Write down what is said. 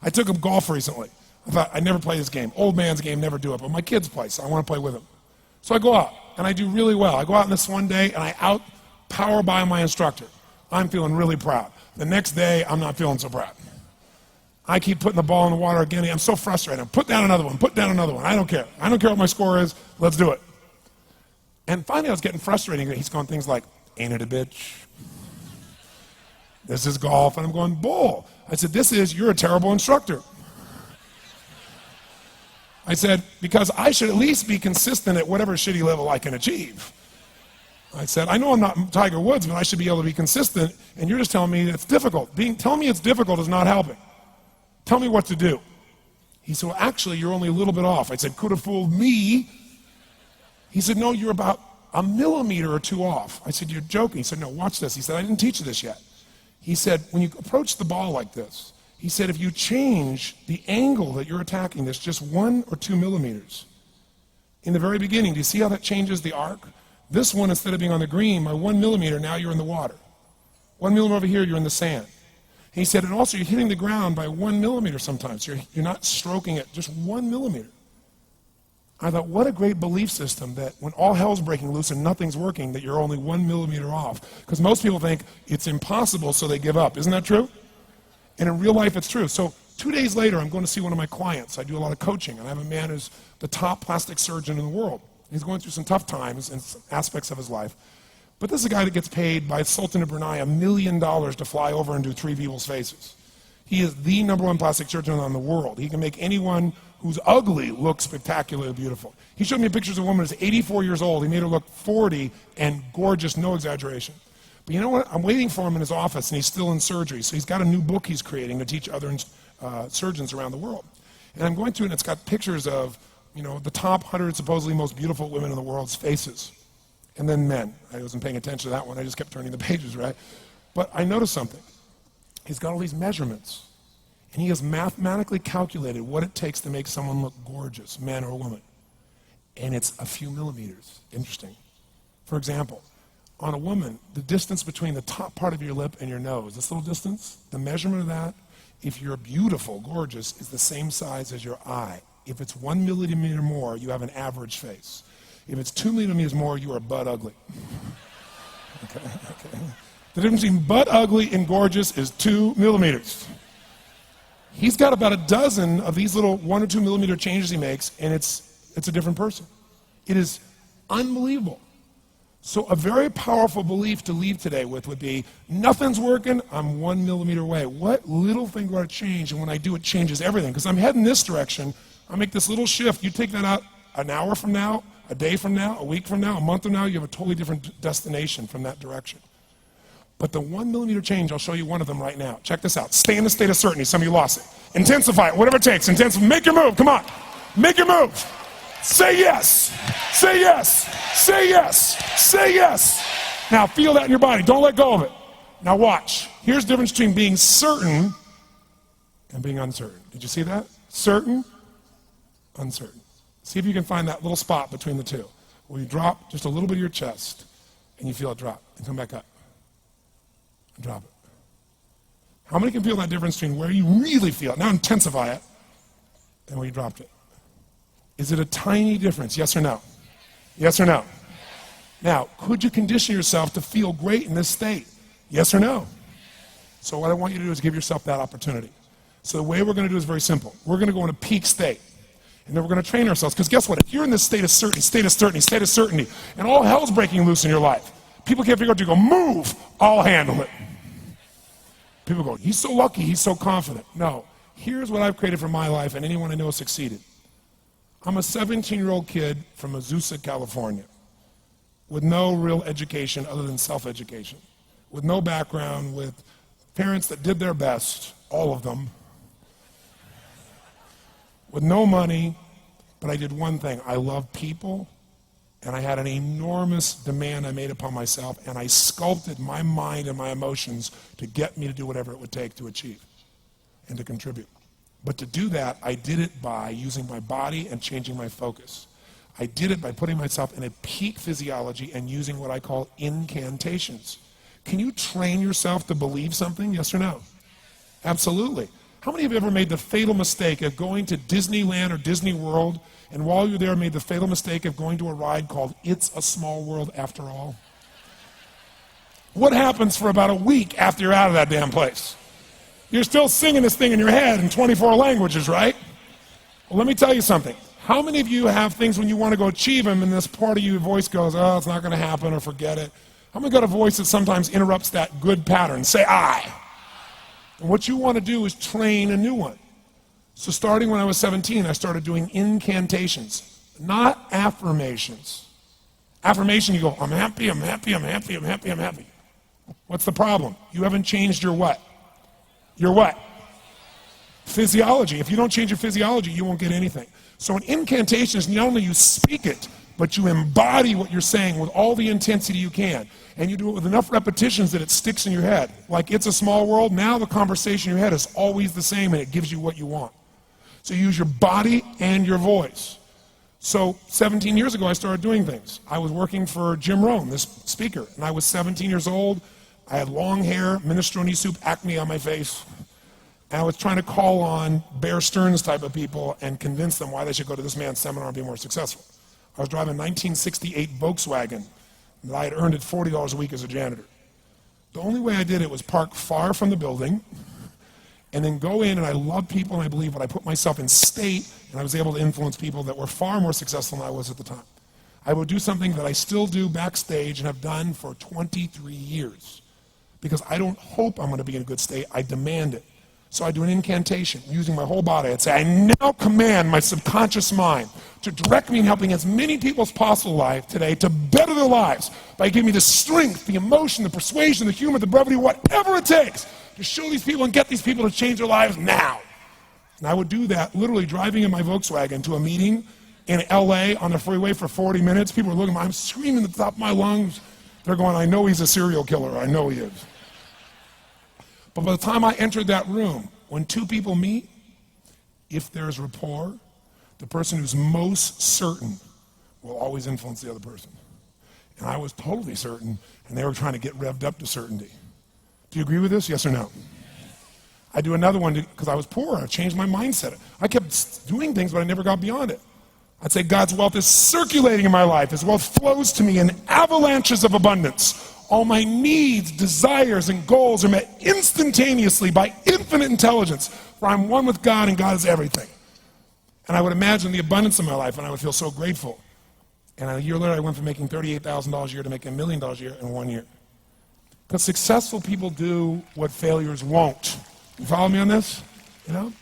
I took him golf recently. I thought, I'd never play this game. Old man's game, never do it, but my kids play, so I want to play with them. So I go out, and I do really well. I go out on this one day, and I out-power by my instructor. I'm feeling really proud. The next day, I'm not feeling so proud. I keep putting the ball in the water again. I'm so frustrated. Put down another one. Put down another one. I don't care. I don't care what my score is. Let's do it. And finally, I was getting frustrated. He's going things like, ain't it a bitch? This is golf. And I'm going, bull. I said, you're a terrible instructor. I said, because I should at least be consistent at whatever shitty level I can achieve. I said, I know I'm not Tiger Woods, but I should be able to be consistent, and you're just telling me it's difficult. Telling me it's difficult is not helping. Tell me what to do. He said, well, actually, you're only a little bit off. I said, could have fooled me. He said, no, you're about a millimeter or two off. I said, you're joking. He said, no, watch this. He said, I didn't teach you this yet. He said, when you approach the ball like this, he said, if you change the angle that you're attacking this just 1 or 2 millimeters, in the very beginning, do you see how that changes the arc? This one, instead of being on the green, by 1 millimeter, now you're in the water. 1 millimeter over here, you're in the sand. He said, and also you're hitting the ground by 1 millimeter sometimes. You're not stroking it, just 1 millimeter. I thought, what a great belief system that when all hell's breaking loose and nothing's working, that you're only 1 millimeter off. Because most people think it's impossible, so they give up. Isn't that true? And in real life, it's true. So 2 days later, I'm going to see one of my clients. I do a lot of coaching, and I have a man who's the top plastic surgeon in the world. He's going through some tough times in some aspects of his life. But this is a guy that gets paid by Sultan of Brunei $1 million to fly over and do 3 people's faces. He is the #1 plastic surgeon in the world. He can make anyone who's ugly look spectacularly beautiful. He showed me pictures of a woman who's 84 years old. He made her look 40 and gorgeous, no exaggeration. But you know what? I'm waiting for him in his office, and he's still in surgery. So he's got a new book he's creating to teach other surgeons around the world. And I'm going through it, and it's got pictures of the top 100 supposedly most beautiful women in the world's faces. And then men. I wasn't paying attention to that one. I just kept turning the pages, right? But I noticed something. He's got all these measurements. And he has mathematically calculated what it takes to make someone look gorgeous, man or woman. And it's a few millimeters. Interesting. For example, on a woman, the distance between the top part of your lip and your nose, this little distance, the measurement of that, if you're beautiful, gorgeous, is the same size as your eye. If it's 1 millimeter more, you have an average face. If it's 2 millimeters more, you are butt ugly. Okay. The difference between butt ugly and gorgeous is 2 millimeters. He's got about a dozen of these little 1 or 2 millimeter changes he makes, and it's a different person. It is unbelievable. So a very powerful belief to leave today with would be, nothing's working, I'm 1 millimeter away. What little thing do I change? And when I do, it changes everything. Because I'm heading this direction, I make this little shift. You take that out an hour from now, a day from now, a week from now, a month from now, you have a totally different destination from that direction. But the 1 millimeter change, I'll show you one of them right now. Check this out. Stay in the state of certainty. Some of you lost it. Intensify it, whatever it takes. Make your move. Come on. Make your move. Say yes. Say yes. Say yes. Say yes. Now feel that in your body. Don't let go of it. Now watch. Here's the difference between being certain and being uncertain. Did you see that? Certain, uncertain. See if you can find that little spot between the two, where you drop just a little bit of your chest, and you feel it drop, and come back up, and drop it. How many can feel that difference between where you really feel it, now intensify it, and where you dropped it? Is it a tiny difference, yes or no? Yes or no? Now, could you condition yourself to feel great in this state? Yes or no? So what I want you to do is give yourself that opportunity. So the way we're going to do is very simple. We're going to go in a peak state. And then we're going to train ourselves. Because guess what? If you're in this state of certainty, and all hell's breaking loose in your life, people can't figure out to go, move, I'll handle it. People go, he's so lucky, he's so confident. No. Here's what I've created for my life, and anyone I know has succeeded. I'm a 17-year-old kid from Azusa, California, with no real education other than self-education, with no background, with parents that did their best, all of them, with no money, but I did one thing. I love people, and I had an enormous demand I made upon myself, and I sculpted my mind and my emotions to get me to do whatever it would take to achieve and to contribute. But to do that, I did it by using my body and changing my focus. I did it by putting myself in a peak physiology and using what I call incantations. Can you train yourself to believe something, yes or no? Absolutely. How many of you ever made the fatal mistake of going to Disneyland or Disney World, and while you're there made the fatal mistake of going to a ride called It's a Small World After All? What happens for about a week after you're out of that damn place? You're still singing this thing in your head in 24 languages, right? Well, let me tell you something. How many of you have things when you want to go achieve them and this part of your voice goes, oh, it's not going to happen, or forget it? How many got a voice that sometimes interrupts that good pattern? Say I. And what you want to do is train a new one. So starting when I was 17, I started doing incantations, not affirmations. Affirmation, you go, I'm happy, I'm happy, I'm happy, I'm happy, I'm happy. What's the problem? You haven't changed your what? Your what? Physiology. If you don't change your physiology, you won't get anything. So an incantation is not only you speak it, but you embody what you're saying with all the intensity you can. And you do it with enough repetitions that it sticks in your head. Like It's a Small World, now the conversation in your head is always the same and it gives you what you want. So you use your body and your voice. So 17 years ago, I started doing things. I was working for Jim Rohn, this speaker, and I was 17 years old. I had long hair, minestrone soup, acne on my face. And I was trying to call on Bear Stearns type of people and convince them why they should go to this man's seminar and be more successful. I was driving a 1968 Volkswagen that I had earned at $40 a week as a janitor. The only way I did it was park far from the building and then go in, and I love people, and I believe, but I put myself in state, and I was able to influence people that were far more successful than I was at the time. I would do something that I still do backstage and have done for 23 years because I don't hope I'm going to be in a good state. I demand it. So I do an incantation using my whole body. I'd say, I now command my subconscious mind to direct me in helping as many people as possible live today to better their lives by giving me the strength, the emotion, the persuasion, the humor, the brevity, whatever it takes to show these people and get these people to change their lives now. And I would do that literally driving in my Volkswagen to a meeting in LA on the freeway for 40 minutes. People were looking at me, I'm screaming at the top of my lungs. They're going, I know he's a serial killer. I know he is. But by the time I entered that room, when two people meet, if there's rapport, the person who's most certain will always influence the other person. And I was totally certain, and they were trying to get revved up to certainty. Do you agree with this? Yes or no? I do another one because I was poor. I changed my mindset. I kept doing things, but I never got beyond it. I'd say God's wealth is circulating in my life. His wealth flows to me in avalanches of abundance. All my needs, desires, and goals are met instantaneously by infinite intelligence, for I'm one with God and God is everything. And I would imagine the abundance of my life, and I would feel so grateful. And a year later, I went from making $38,000 a year to making $1 million a year in 1 year. Because successful people do what failures won't. You follow me on this? You know?